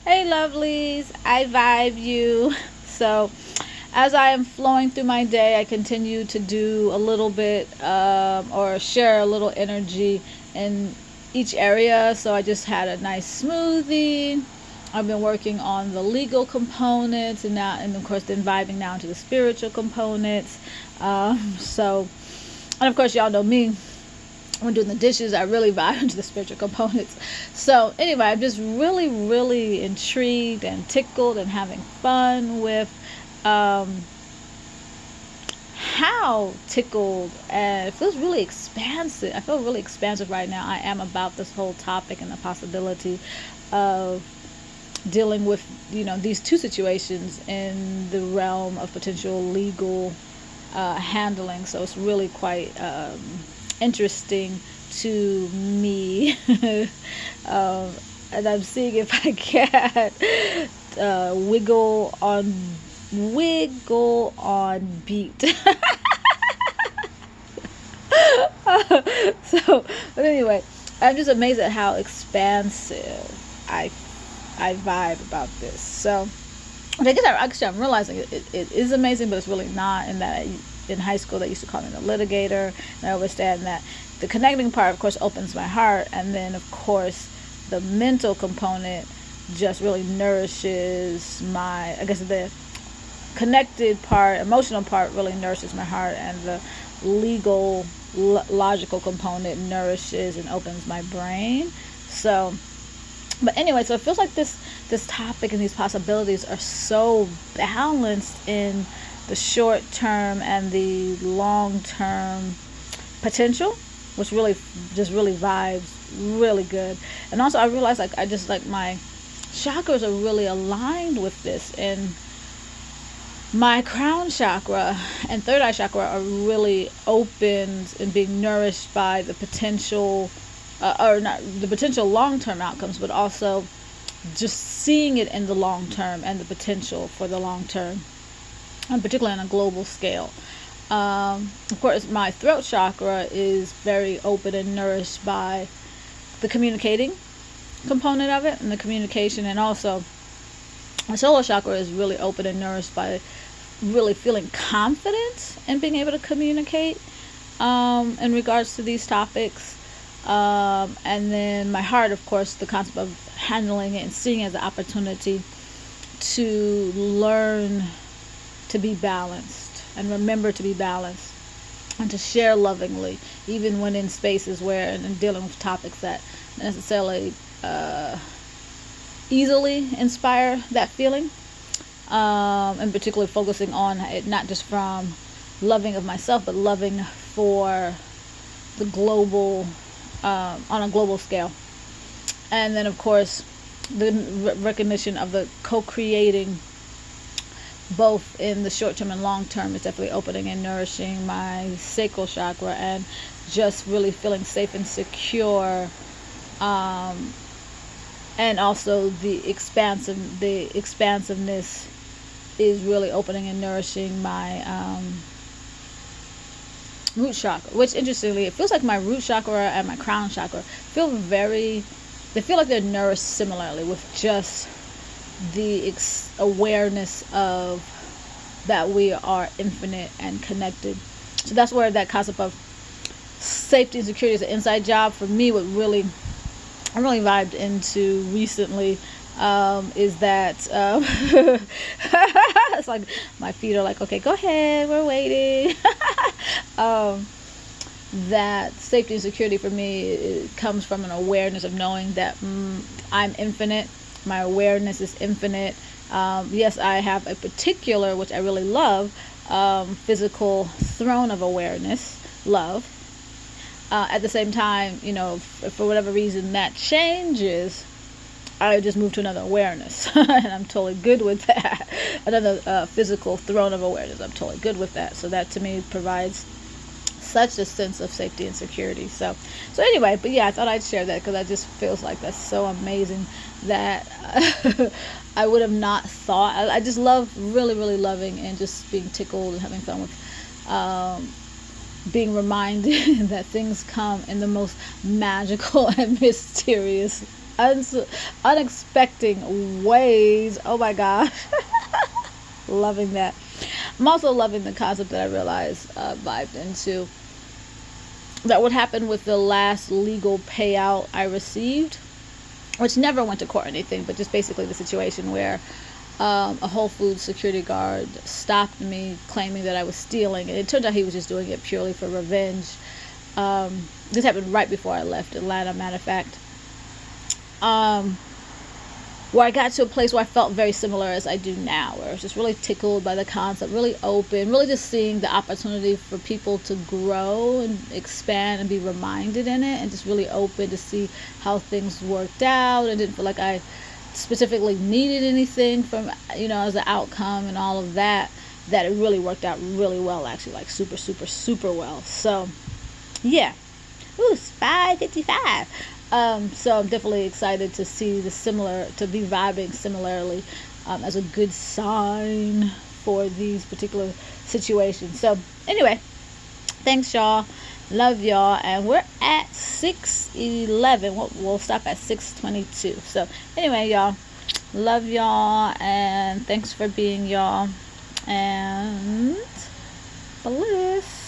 Hey lovelies, I vibe you. So, as I am flowing through my day, I continue to do a little bit or share a little energy in each area. So, I just had a nice smoothie. I've been working on the legal components and of course, then vibing now into the spiritual components. And of course, y'all know me. When doing the dishes, I really vibe into the spiritual components. So anyway, I'm just really, really intrigued and tickled and having fun with how tickled, and it feels really expansive. I feel really expansive right now. I am about this whole topic and the possibility of dealing with, these two situations in the realm of potential legal handling. So it's really quite interesting to me. And I'm seeing if I can wiggle on beat. But anyway, I'm just amazed at how expansive I vibe about this. So I guess I'm realizing it is amazing, but it's really not. In that in high school they used to call me the litigator, and I understand that the connecting part, of course, opens my heart, and then of course the mental component just really nourishes my, I guess the connected part, emotional part really nourishes my heart, and the legal logical component nourishes and opens my brain. So but anyway, so it feels like this topic and these possibilities are so balanced in the short term and the long term potential, which really vibes really good. And also I realized I just my chakras are really aligned with this, and my crown chakra and third eye chakra are really opened and being nourished by the potential or not the potential long-term outcomes, but also just seeing it in the long term and the potential for the long term, and particularly on a global scale. Of course, my throat chakra is very open and nourished by the communicating component of it, and the communication, and also my solar chakra is really open and nourished by really feeling confident and being able to communicate in regards to these topics. And then my heart, of course, the concept of handling it and seeing it as an opportunity to learn to be balanced and remember to be balanced and to share lovingly, even when in spaces where and dealing with topics that necessarily easily inspire that feeling, and particularly focusing on it not just from loving of myself, but loving for the global, on a global scale. And then of course the recognition of the co-creating both in the short term and long term is definitely opening and nourishing my sacral chakra, and just really feeling safe and secure, and also the expansiveness is really opening and nourishing my root chakra, which interestingly it feels like my root chakra and my crown chakra feel like they're nourished similarly, with just the awareness of that we are infinite and connected. So that's where that concept of safety and security as an inside job for me, what really I really vibed into recently, is that it's like my feet are like, okay, go ahead, we're waiting. That safety and security for me, it comes from an awareness of knowing that I'm infinite. My awareness is infinite. Yes, I have a particular, which I really love, physical throne of awareness, love. At the same time, for whatever reason that changes, I just move to another awareness. And I'm totally good with that. Another physical throne of awareness. I'm totally good with that. So that to me provides such a sense of safety and security. So anyway, but yeah, I thought I'd share that because I just feels like that's so amazing that I would have not thought. I just love, really, really loving and just being tickled and having fun with being reminded that things come in the most magical and mysterious unexpected ways. Oh my gosh. Loving that. I'm also loving the concept that I realized vibed into, that what happened with the last legal payout I received, which never went to court or anything, but just basically the situation where a Whole Foods security guard stopped me claiming that I was stealing, and it turned out he was just doing it purely for revenge. This happened right before I left Atlanta, matter of fact. Where I got to a place where I felt very similar as I do now, where I was just really tickled by the concept, really open, really just seeing the opportunity for people to grow and expand and be reminded in it, and just really open to see how things worked out. I didn't feel like I specifically needed anything from, as an outcome and all of that, that it really worked out really well, actually, like super, super, super well. So, yeah. Ooh, it's 5:55. So I'm definitely excited to see to be vibing similarly, as a good sign for these particular situations. So anyway, thanks y'all. Love y'all. And we're at 6:11. We'll stop at 6:22. So anyway, y'all, love y'all. And thanks for being y'all. And bliss.